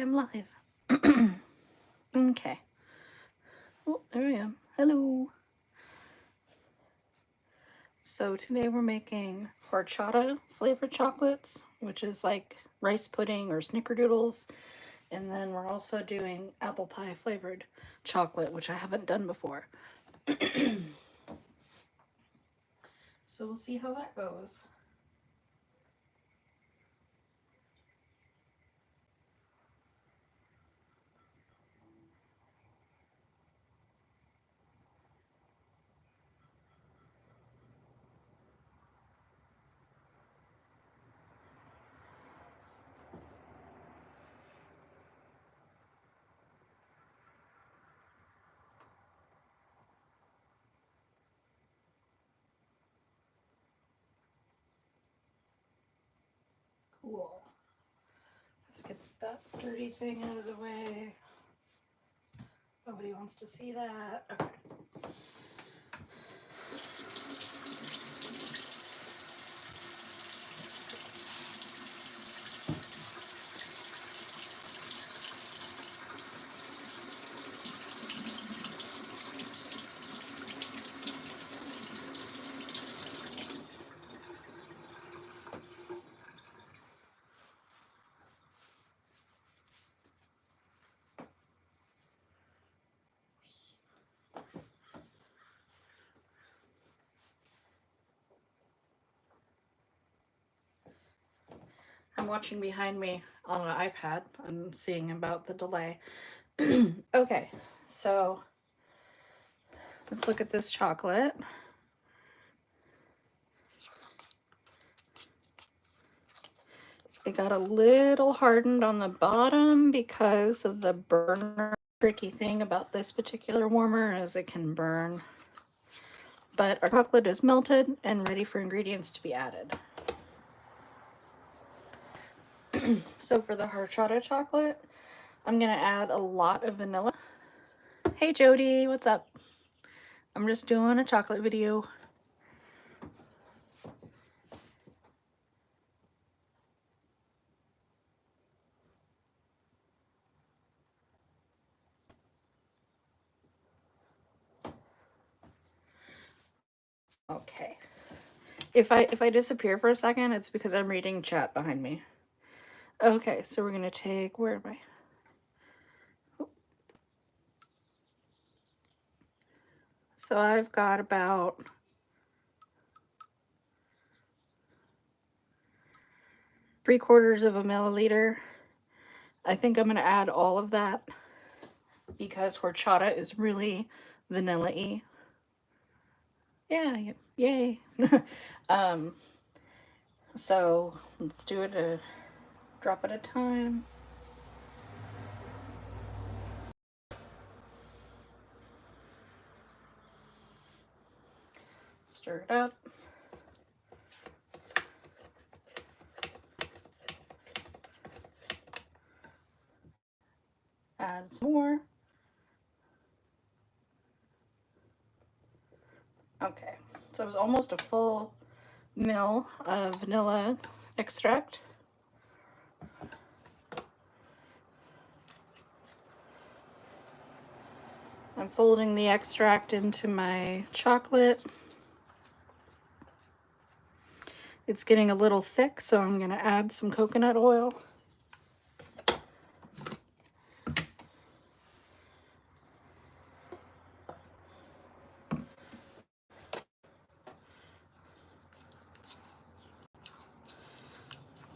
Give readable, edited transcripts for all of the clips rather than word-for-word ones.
am live. Okay. Oh, there I am. Hello. So today we're making horchata flavored chocolates, which is like rice pudding or snickerdoodles. And then we're also doing apple pie flavored chocolate, which I haven't done before. So we'll see how that goes. Cool. Let's get that dirty thing out of the way. Nobody wants to see that. Okay. I'm watching behind me on an iPad and seeing about the delay. Okay, so let's look at this chocolate. It got a little hardened on the bottom because of the burner. Tricky thing about this particular warmer is it can burn. But our chocolate is melted and ready for ingredients to be added. So for the horchata chocolate, I'm gonna add a lot of vanilla. Hey Jody, what's up? I'm just doing a chocolate video. Okay. If I disappear for a second, it's because I'm reading chat behind me. Okay, so we're gonna take, where am I? So I've got about 3/4 of a milliliter. I think I'm going to add all of that because horchata is really vanilla-y. Yeah, yay. So let's do it a drop at a time. Stir it up. Add some more. Okay, so it was almost a full ml of vanilla extract. I'm folding the extract into my chocolate. It's getting a little thick, so I'm going to add some coconut oil.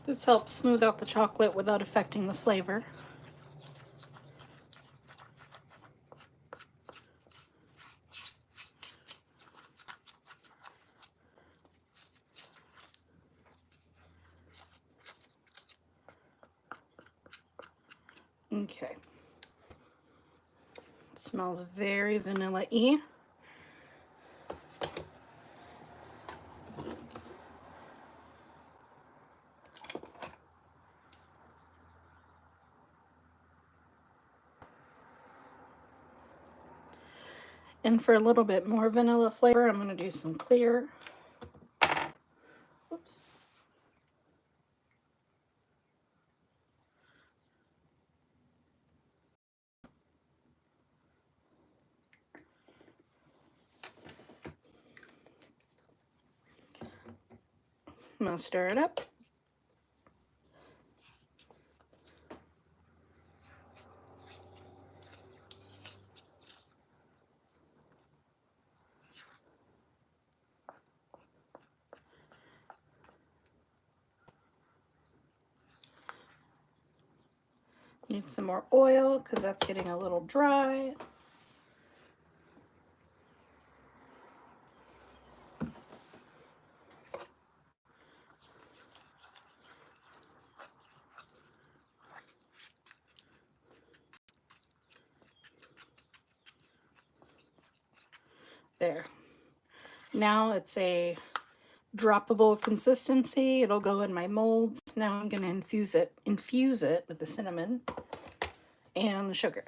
This helps smooth out the chocolate without affecting the flavor. Okay. It smells very vanilla-y. And for a little bit more vanilla flavor, I'm going to do some clear. Oops. I'm gonna stir it up. Need some more oil because that's getting a little dry. There. Now it's a droppable consistency. It'll go in my molds. Now I'm going to infuse it with the cinnamon and the sugar.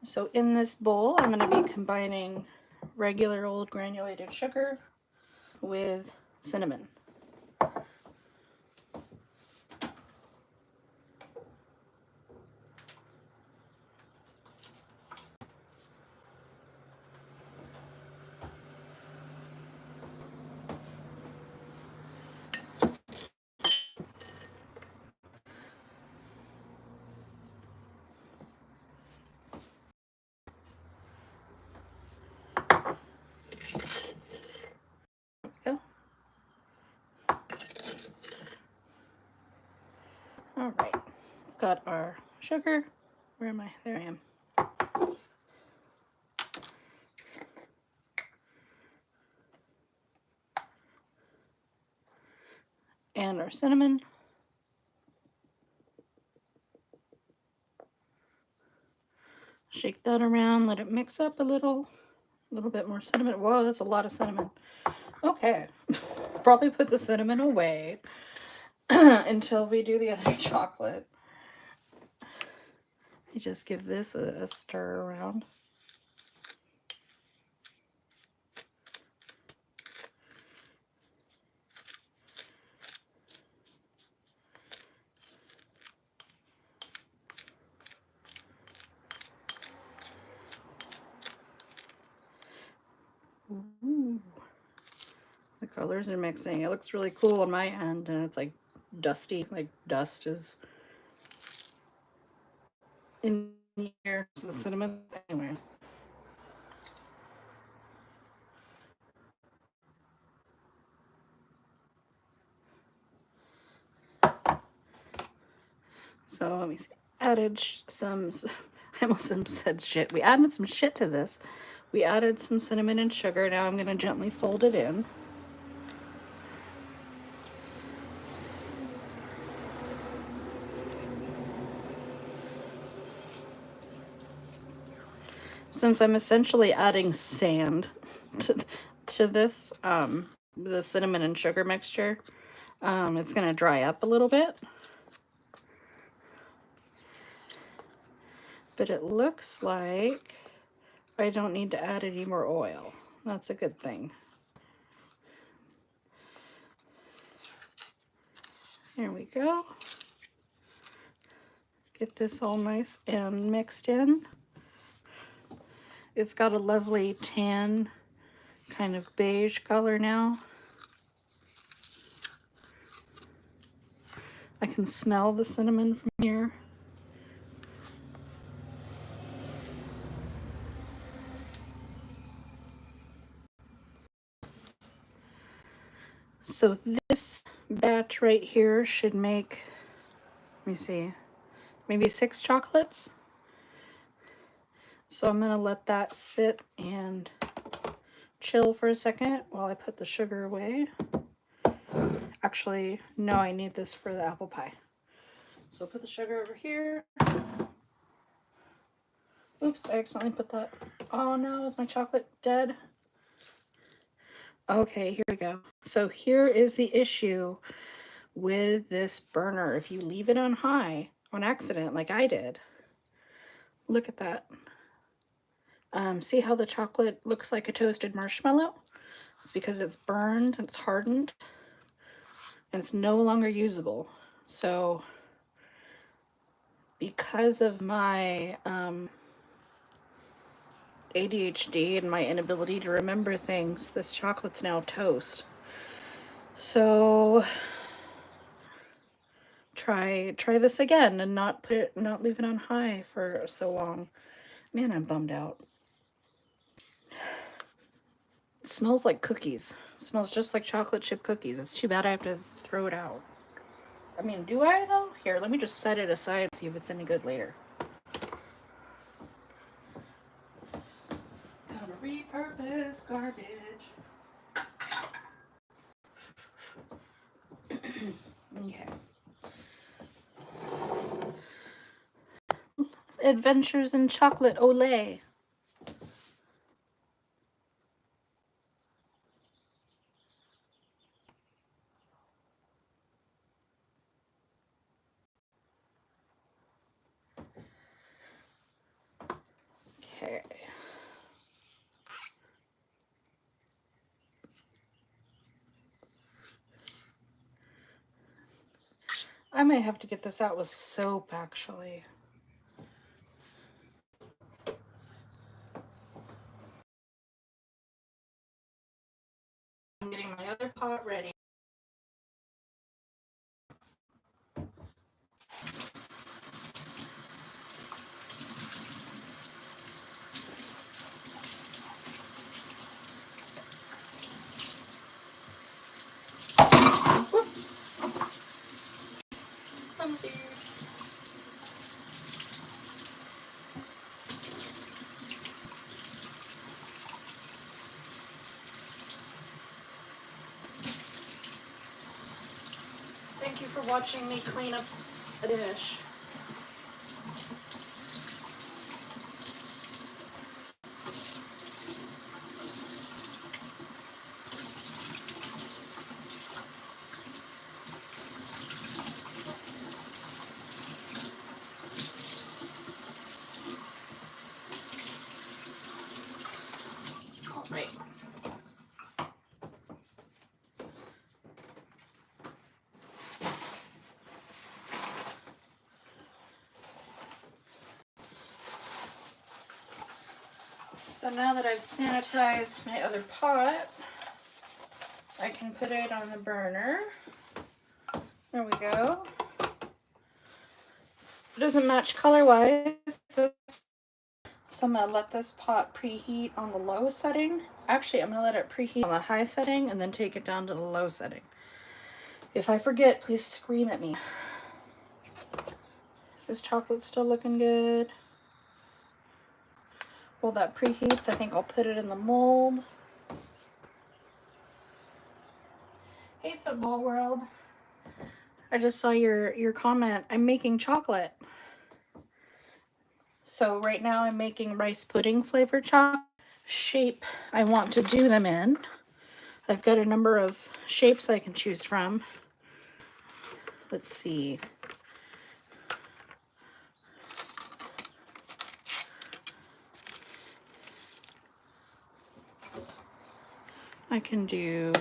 So in this bowl, I'm going to be combining regular old granulated sugar with cinnamon. Go. All right, we've got our sugar. Where am I? There I am. And our cinnamon. Shake that around, let it mix up a little bit more cinnamon. Whoa, that's a lot of cinnamon. Okay, probably put the cinnamon away until we do the other chocolate. I just give this a stir around. Ooh. The colors are mixing. It looks really cool on my end, and it's like dusty, like dust is in the air. So the cinnamon, anyway. So let me see. Added some, I almost said shit. We added some shit to this. We added some cinnamon and sugar. Now I'm going to gently fold it in. Since I'm essentially adding sand to this, the cinnamon and sugar mixture, it's going to dry up a little bit. But it looks like I don't need to add any more oil. That's a good thing. There we go. Get this all nice and mixed in. It's got a lovely tan, kind of beige color now. I can smell the cinnamon from here. So this batch right here should make, let me see, maybe 6 chocolates. So I'm gonna let that sit and chill for a second while I put the sugar away. Actually, no, I need this for the apple pie. So put the sugar over here. Oops, I accidentally put that. Oh no, is my chocolate dead? Okay, here we go. So here is the issue with this burner. If you leave it on high on accident, like I did, look at that. See how the chocolate looks like a toasted marshmallow? It's because it's burned, it's hardened, and it's no longer usable. So because of my ADHD and my inability to remember things, this chocolate's now toast. So try this again and not leave it on high for so long. Man, I'm bummed out. It smells like cookies. It smells just like chocolate chip cookies. It's too bad I have to throw it out. I mean, do I though? Here, let me just set it aside and see if it's any good later. How to repurpose garbage. Okay. Adventures in Chocolate Olay. Okay. I might have to get this out with soap, actually. I'm getting my other pot ready. Whoops. Clumsy. Thank you for watching me clean up a dish. All right. So now that I've sanitized my other pot, I can put it on the burner. There we go. It doesn't match color-wise, so I'm gonna let this pot preheat on the low setting. Actually, I'm gonna let it preheat on the high setting and then take it down to the low setting. If I forget, please scream at me. This chocolate's still looking good. While that preheats, I think I'll put it in the mold. Hey, Football World. I just saw your comment. I'm making chocolate. So right now I'm making rice pudding flavored chocolate. Shape I want to do them in. I've got a number of shapes I can choose from. Let's see. I can do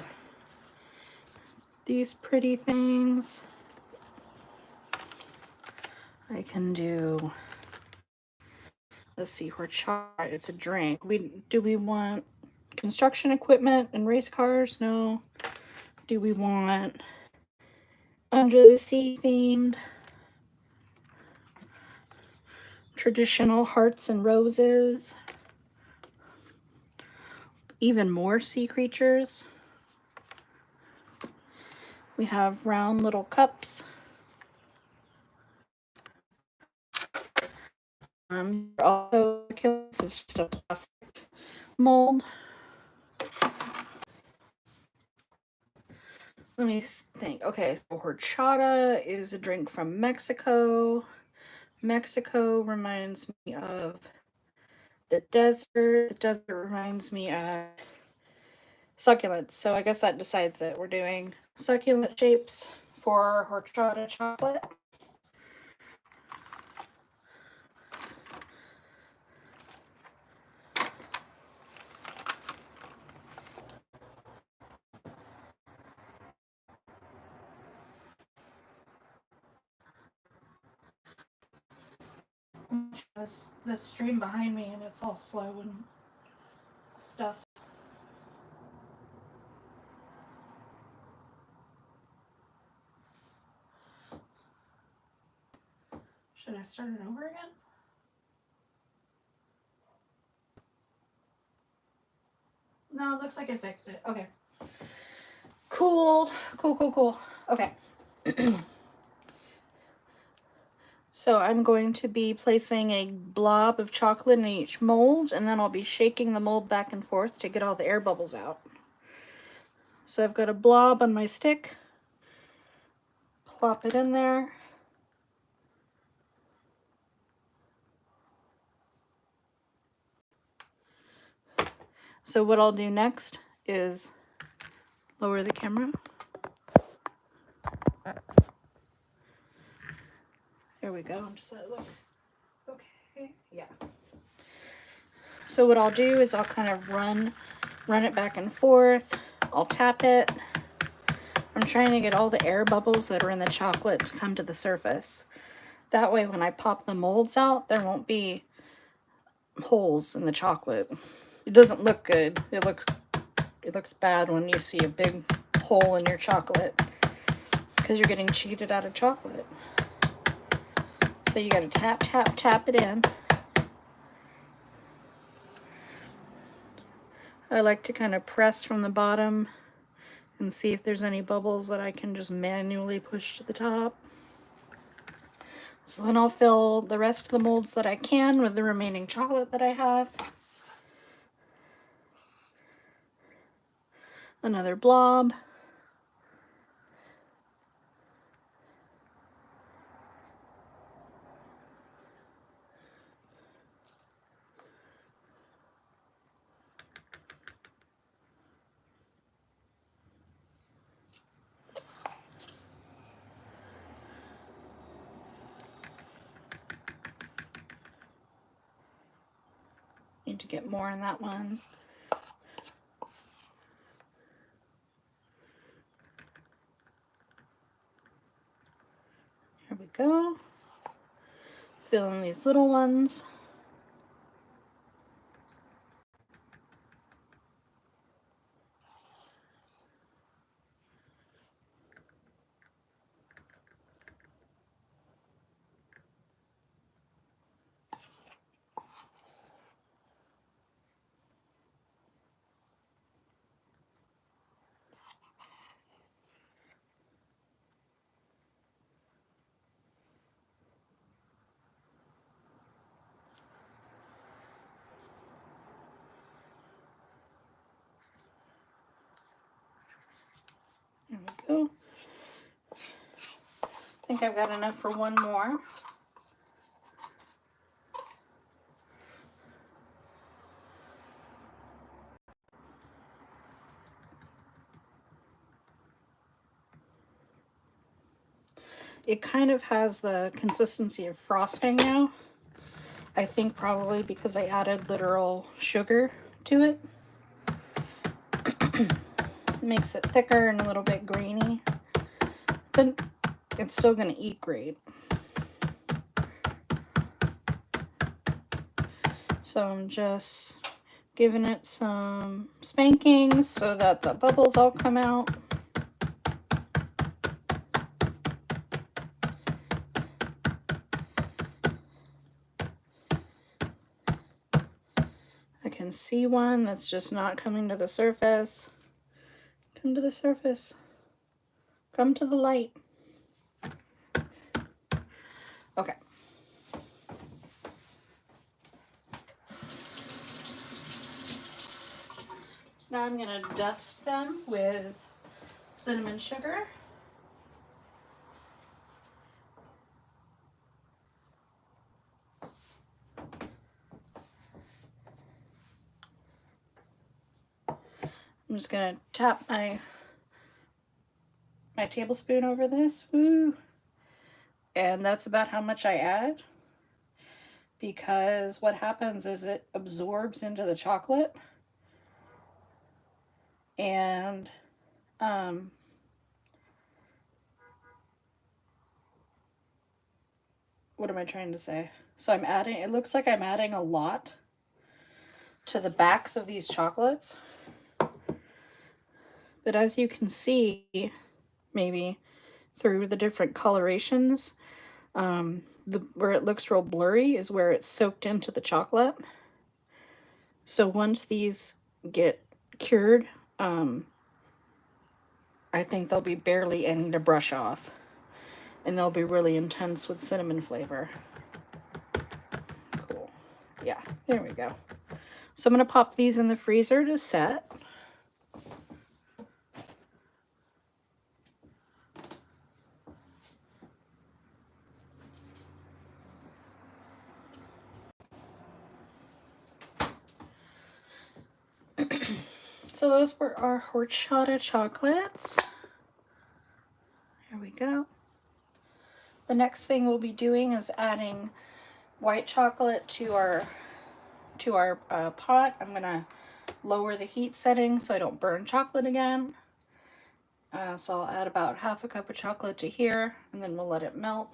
these pretty things. I can do, let's see, horchata. It's a drink. Do we want construction equipment and race cars? No. Do we want under the sea themed? Traditional hearts and roses? Even more sea creatures. We have round little cups. Also, it's just a plastic mold. Let me think. Okay, so horchata is a drink from Mexico. Mexico reminds me of the desert. The desert reminds me of succulents. So I guess that decides it. We're doing succulent shapes for horchata chocolate. This stream behind me and it's all slow and stuff. Should I start it over again? No, it looks like it fixed it. Okay. Cool. Okay. So I'm going to be placing a blob of chocolate in each mold, and then I'll be shaking the mold back and forth to get all the air bubbles out. So I've got a blob on my stick. Plop it in there. So what I'll do next is lower the camera. There we go. Just let it look. Okay. Yeah. So what I'll do is I'll kind of run it back and forth. I'll tap it. I'm trying to get all the air bubbles that are in the chocolate to come to the surface. That way when I pop the molds out, there won't be holes in the chocolate. It doesn't look good. It looks bad when you see a big hole in your chocolate because you're getting cheated out of chocolate. So you gotta tap it in. I like to kind of press from the bottom and see if there's any bubbles that I can just manually push to the top. So then I'll fill the rest of the molds that I can with the remaining chocolate that I have. Another blob. Need to get more in that one. Here we go. Fill in these little ones. There we go. I think I've got enough for one more. It kind of has the consistency of frosting now. I think probably because I added literal sugar to it. Makes it thicker and a little bit grainy. But it's still going to eat great. So I'm just giving it some spankings so that the bubbles all come out. I can see one that's just not coming to the surface. Come to the surface. Come to the light. Okay. Now I'm going to dust them with cinnamon sugar. I'm just going to tap my my tablespoon over this. Woo! And that's about how much I add, because what happens is it absorbs into the chocolate, and what am I trying to say? So I'm adding, it looks like I'm adding a lot to the backs of these chocolates. But as you can see, maybe through the different colorations, where it looks real blurry is where it's soaked into the chocolate. So once these get cured, I think there'll be barely any to brush off. And they'll be really intense with cinnamon flavor. Cool. Yeah, there we go. So I'm going to pop these in the freezer to set. So those were our horchata chocolates. There we go. The next thing we'll be doing is adding white chocolate to our pot. I'm gonna lower the heat setting so I don't burn chocolate again. So I'll add about half a cup of chocolate to here, and then we'll let it melt.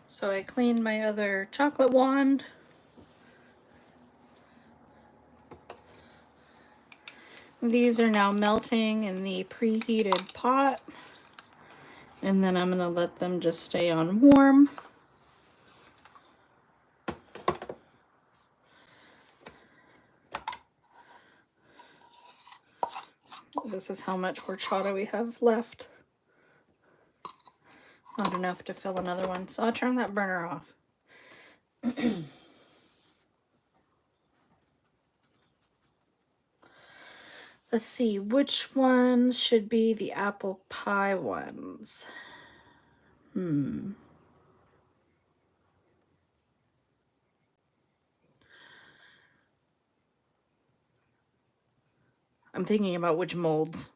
So I cleaned my other chocolate wand. These are now melting in the preheated pot. And then I'm gonna let them just stay on warm. This is how much horchata we have left. Not enough to fill another one, so I'll turn that burner off. Let's see, which ones should be the apple pie ones? I'm thinking about which molds.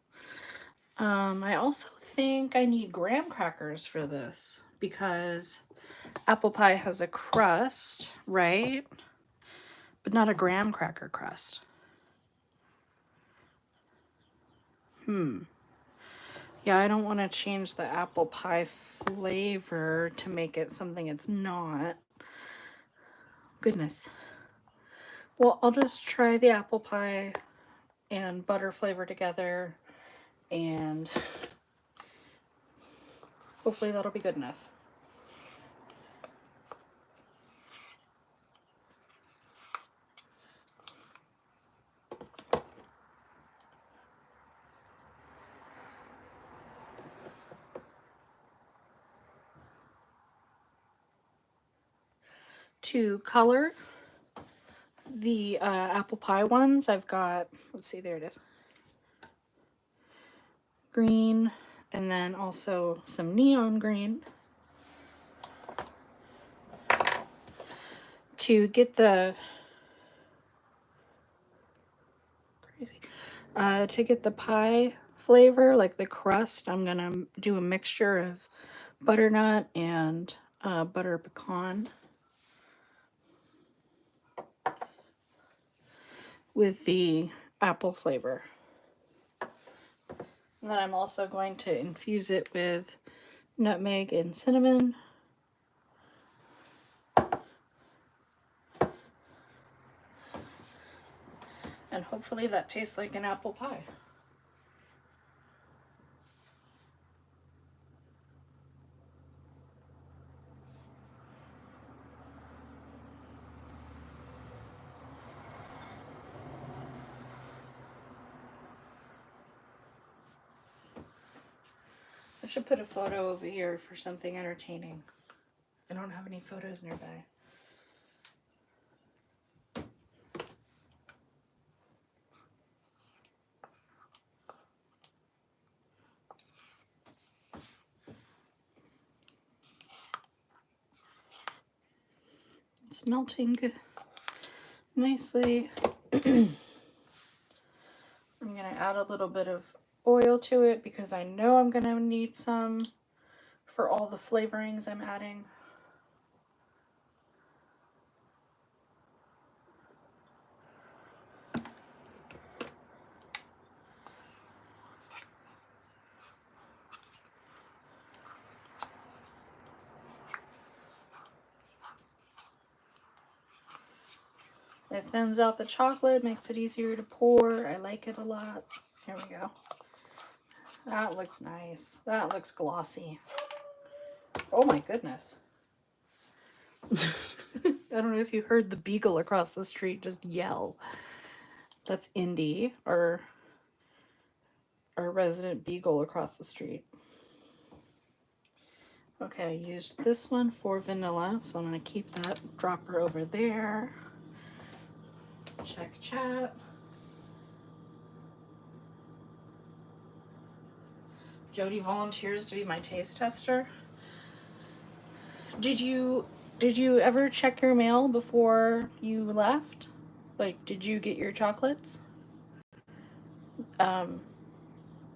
I also think I need graham crackers for this, because apple pie has a crust, right? But not a graham cracker crust. Yeah, I don't want to change the apple pie flavor to make it something it's not. Goodness. Well, I'll just try the apple pie and butter flavor together, and hopefully that'll be good enough. To color the apple pie ones, I've got, let's see, there it is. Green, and then also some neon green. To get the crazy. To get the pie flavor, like the crust, I'm gonna do a mixture of butternut and butter pecan with the apple flavor. And then I'm also going to infuse it with nutmeg and cinnamon. And hopefully that tastes like an apple pie. I should put a photo over here for something entertaining. I don't have any photos nearby. It's melting nicely. I'm going to add a little bit of oil to it because I know I'm going to need some for all the flavorings I'm adding. It thins out the chocolate, makes it easier to pour. I like it a lot. Here we go. That looks nice. That looks glossy. Oh my goodness. I don't know if you heard the beagle across the street just yell. That's Indy, our resident beagle across the street. Okay, I used this one for vanilla, so I'm going to keep that dropper over there. Check chat. Jody volunteers to be my taste tester. Did you ever check your mail before you left? Like, did you get your chocolates?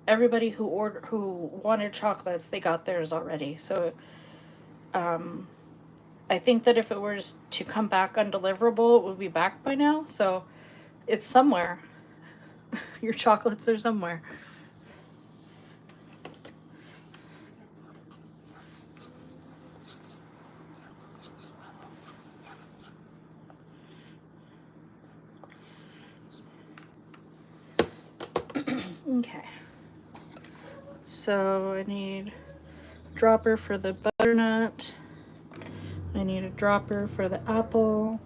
Everybody who wanted chocolates, they got theirs already. So, I think that if it were to come back undeliverable, it would be back by now. So, it's somewhere. Your chocolates are somewhere. Okay. So I need a dropper for the butternut. I need a dropper for the apple.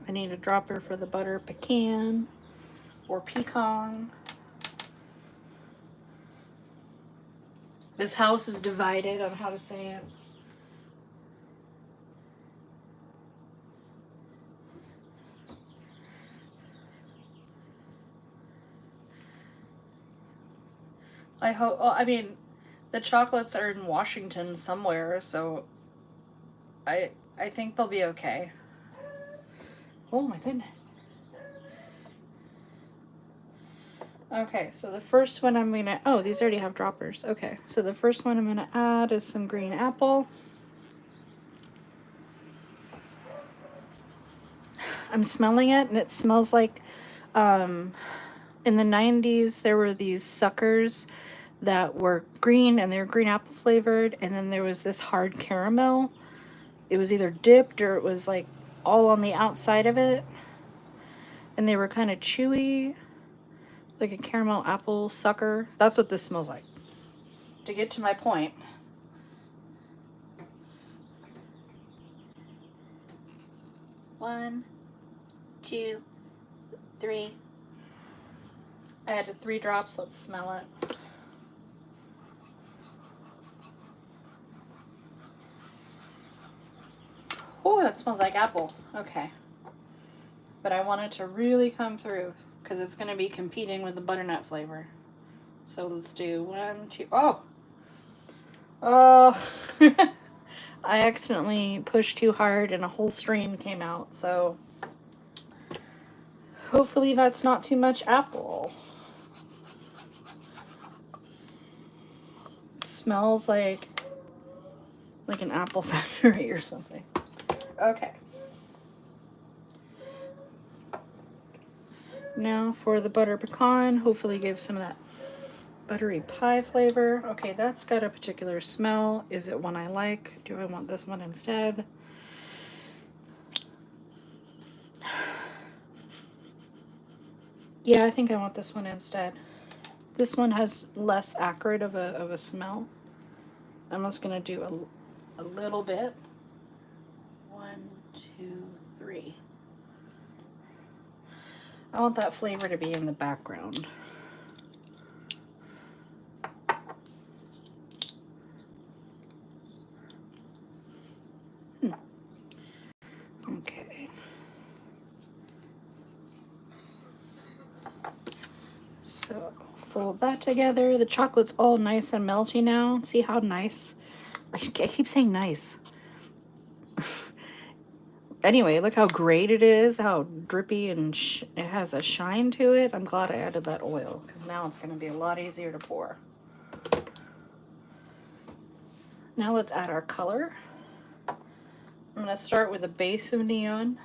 I need a dropper for the butter pecan or pecan. This house is divided on how to say it. I hope, well, I mean, the chocolates are in Washington somewhere, so I think they'll be okay. Oh my goodness. Okay, so the first one I'm gonna, oh, these already have droppers. Okay, so the first one I'm gonna add is some green apple. I'm smelling it, and it smells like, in the 90s, there were these suckers that were green, and they were green apple flavored, and then there was this hard caramel. It was either dipped or it was like all on the outside of it, and they were kind of chewy, like a caramel apple sucker. That's what this smells like. To get to my point, one, two, three. I added 3 drops. Let's smell it. Oh, that smells like apple. Okay. But I want it to really come through because it's going to be competing with the butternut flavor. So let's do 1, 2. Oh! Oh! I accidentally pushed too hard and a whole stream came out. So Hopefully that's not too much apple. It smells like an apple factory or something. Okay. Now for the butter pecan, hopefully give some of that buttery pie flavor. Okay, that's got a particular smell. Is it one I like? Do I want this one instead? Yeah, I think I want this one instead. This one has less acrid of a smell. I'm just gonna do a little bit. 1, 2, 3. I want that flavor to be in the background. Okay. So fold that together. The chocolate's all nice and melty now. See how nice? I keep saying nice. Anyway, look how great it is, how drippy and it has a shine to it. I'm glad I added that oil because now it's going to be a lot easier to pour. Now let's add our color. I'm going to start with a base of neon.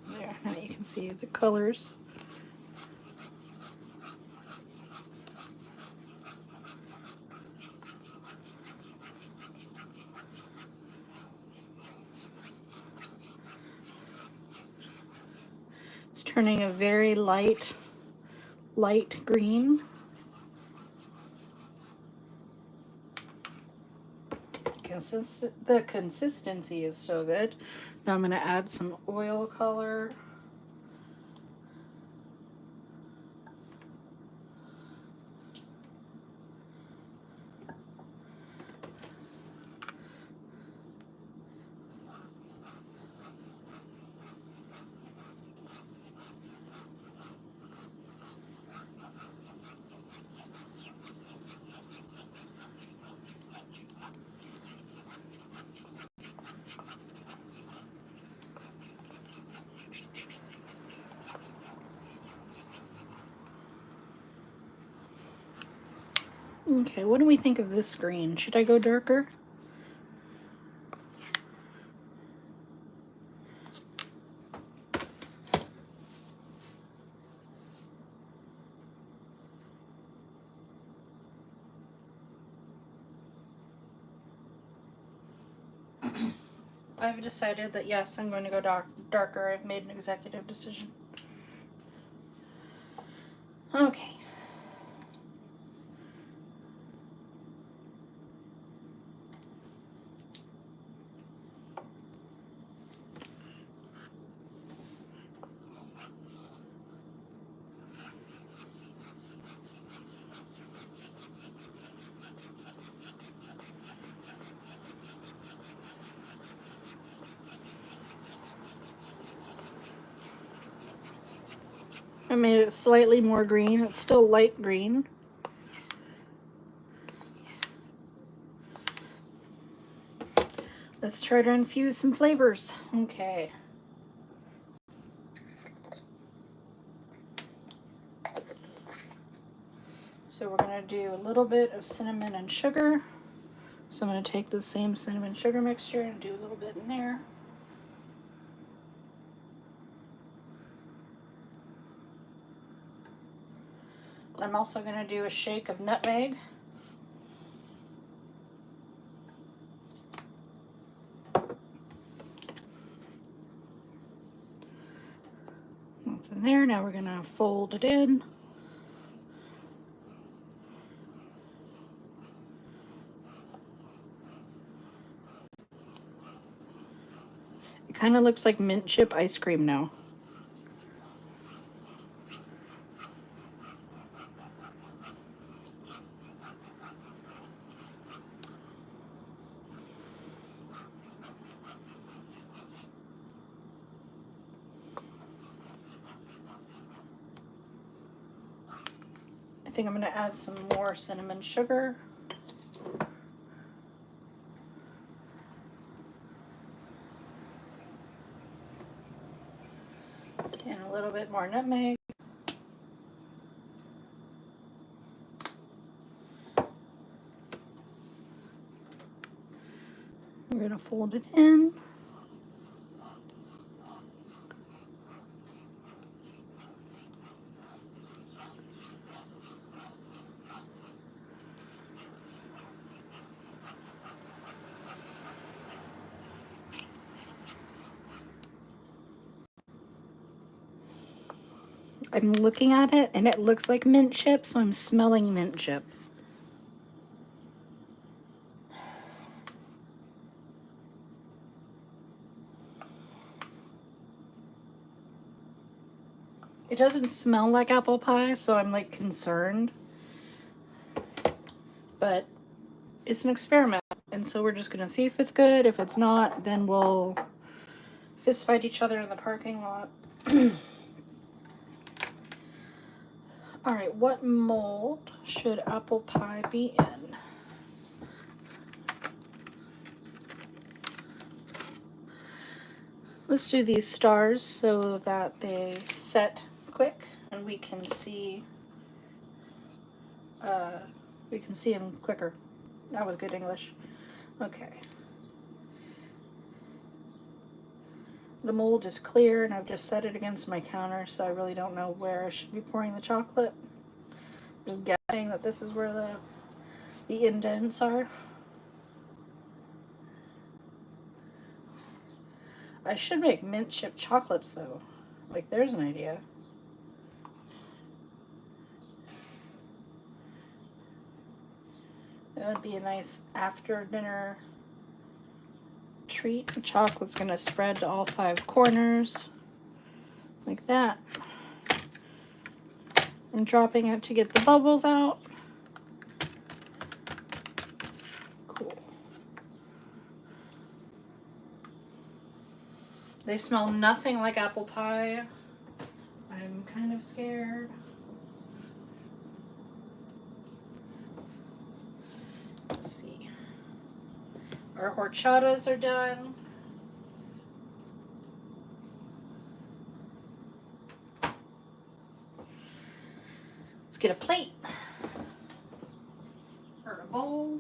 There, now you can see the colors. It's turning a very light green. The consistency is so good. Now I'm going to add some oil color. Okay, what do we think of this green? Should I go darker? I've decided that yes, I'm going to go darker. I've made an executive decision. Okay. I made it slightly more green. It's still light green. Let's try to infuse some flavors. Okay. So we're going to do a little bit of cinnamon and sugar. So I'm going to take the same cinnamon sugar mixture and do a little bit in there. I'm also going to do a shake of nutmeg. That's in there. Now we're going to fold it in. It kind of looks like mint chip ice cream now. I think I'm going to add some more cinnamon sugar. And a little bit more nutmeg. We're going to fold it in. I'm looking at it and it looks like mint chip, so I'm smelling mint chip. It doesn't smell like apple pie, so I'm like concerned. But it's an experiment, and so we're just gonna see if it's good. If it's not, then we'll fist fight each other in the parking lot. All right, what mold should apple pie be in? Let's do these stars so that they set quick and we can see them quicker. That was good English. Okay. The mold is clear and I've just set it against my counter, so I really don't know where I should be pouring the chocolate. I'm just guessing that this is where the indents are. I should make mint chip chocolates though. Like, there's an idea. That would be a nice after dinner treat. The chocolate's gonna spread to all 5 corners like that. I'm dropping it to get the bubbles out. Cool. They smell nothing like apple pie. I'm kind of scared. Let's see. Our horchatas are done. Let's get a plate or a bowl.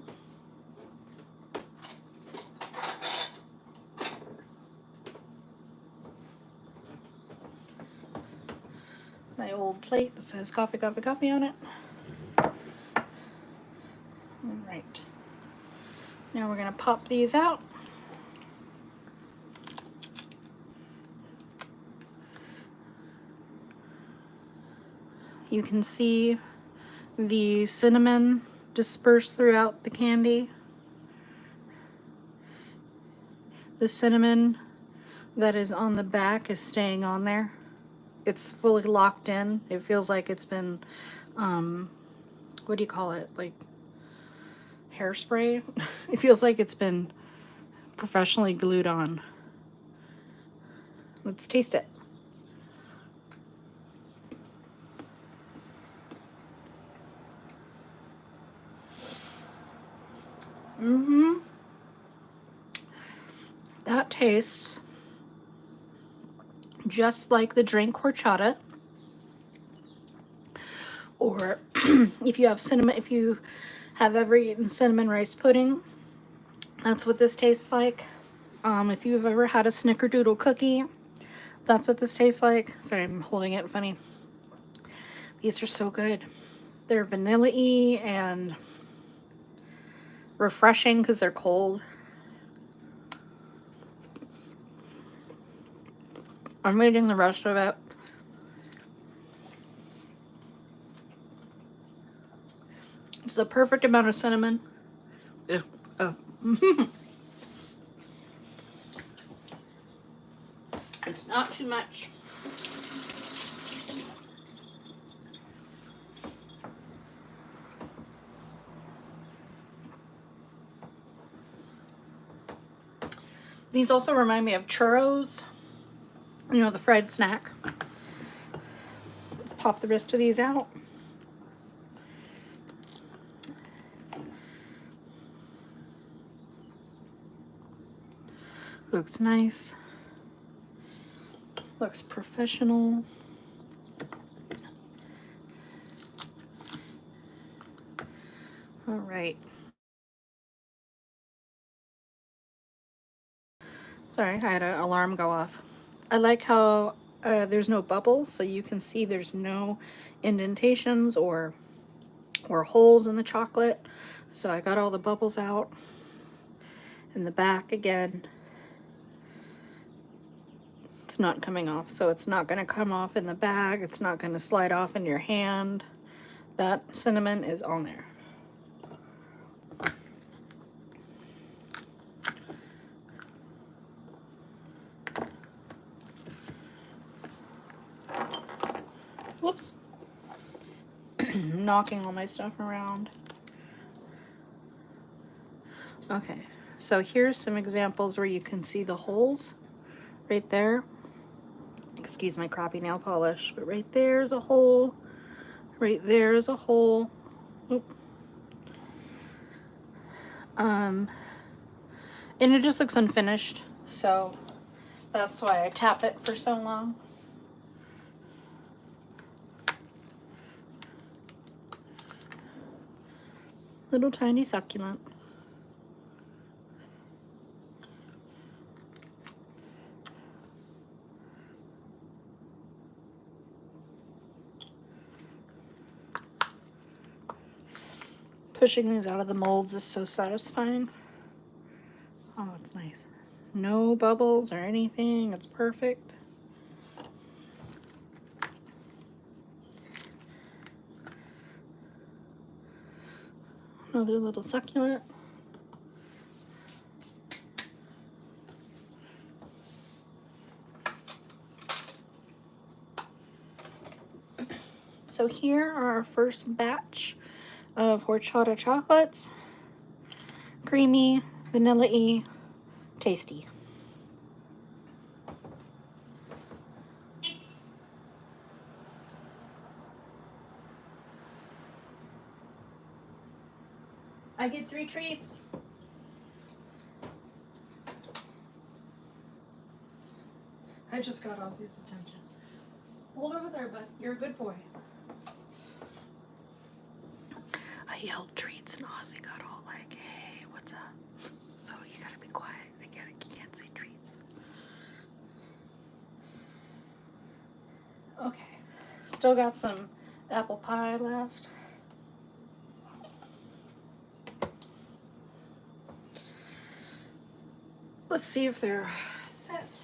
My old plate that says coffee, coffee, coffee on it. All right. Now we're gonna pop these out. You can see the cinnamon dispersed throughout the candy. The cinnamon that is on the back is staying on there. It's fully locked in. It feels like it's been, what do you call it? Like hairspray? It feels like it's been professionally glued on. Let's taste it. That tastes just like the drink horchata. Or if you have ever eaten cinnamon rice pudding, that's what this tastes like. If you've ever had a snickerdoodle cookie, that's what this tastes like. Sorry, I'm holding it funny. These are so good. They're vanilla-y and refreshing because they're cold. I'm eating the rest of it. It's the perfect amount of cinnamon. It's not too much. These also remind me of churros. You know, the fried snack. Let's pop the rest of these out. Looks nice. Looks professional. All right. Sorry, I had an alarm go off. I like how there's no bubbles, so you can see there's no indentations or holes in the chocolate. So I got all the bubbles out. In the back again, it's not coming off, so it's not going to come off in the bag. It's not going to slide off in your hand. That cinnamon is on there. Whoops. Knocking all my stuff around. Okay, so here's some examples where you can see the holes right there. Excuse my crappy nail polish, but right there's a hole. Right there's a hole. Oop. And it just looks unfinished, so that's why I tap it for so long. Little tiny succulent. Pushing these out of the molds is so satisfying. Oh, it's nice. No bubbles or anything. It's perfect. Another little succulent. So here are our first batch of horchata chocolates. Creamy, vanilla-y, tasty. I get 3 treats. I just got Ozzy's attention. Hold over there, bud. You're a good boy. I yelled treats and Ozzy got all like, hey, what's up? So you gotta be quiet. I get it. You can't say treats. Okay. Still got some apple pie left. Let's see if they're set.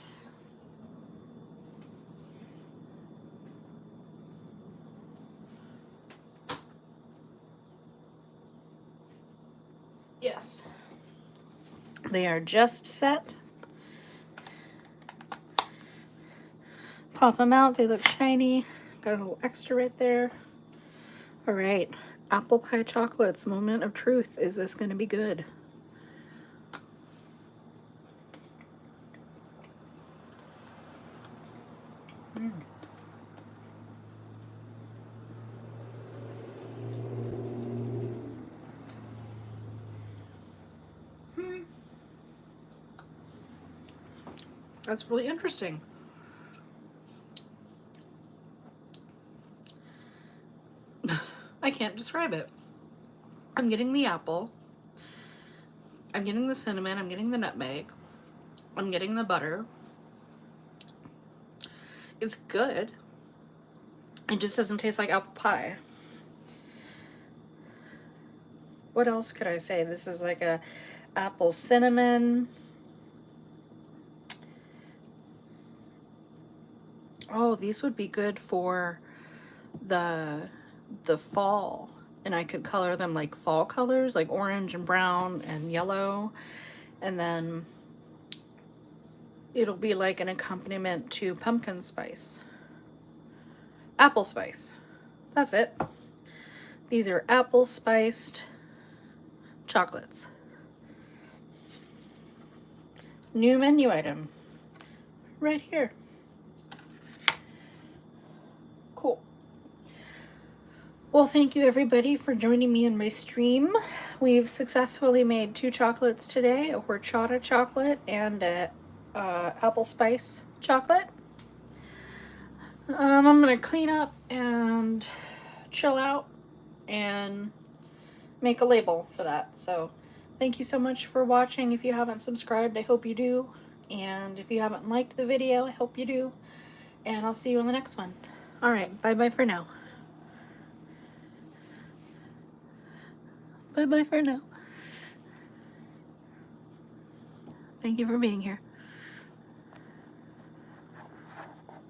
Yes. They are just set. Pop them out. They look shiny. Got a little extra right there. All right. Apple pie chocolates. Moment of truth. Is this going to be good? That's really interesting. I can't describe it. I'm getting the apple. I'm getting the cinnamon. I'm getting the nutmeg. I'm getting the butter. It's good. It just doesn't taste like apple pie. What else could I say? This is like a apple cinnamon. Oh, these would be good for the fall, and I could color them like fall colors, like orange and brown and yellow, and then it'll be like an accompaniment to pumpkin spice. Apple spice. That's it. These are apple spiced chocolates. New menu item. Right here. Cool. Well, thank you everybody for joining me in my stream. We've successfully made 2 chocolates today, a horchata chocolate and a apple spice chocolate. I'm gonna clean up and chill out and make a label for that. So thank you so much for watching. If you haven't subscribed, I hope you do. And if you haven't liked the video, I hope you do. And I'll see you in the next one. All right, bye-bye for now. Bye-bye for now. Thank you for being here.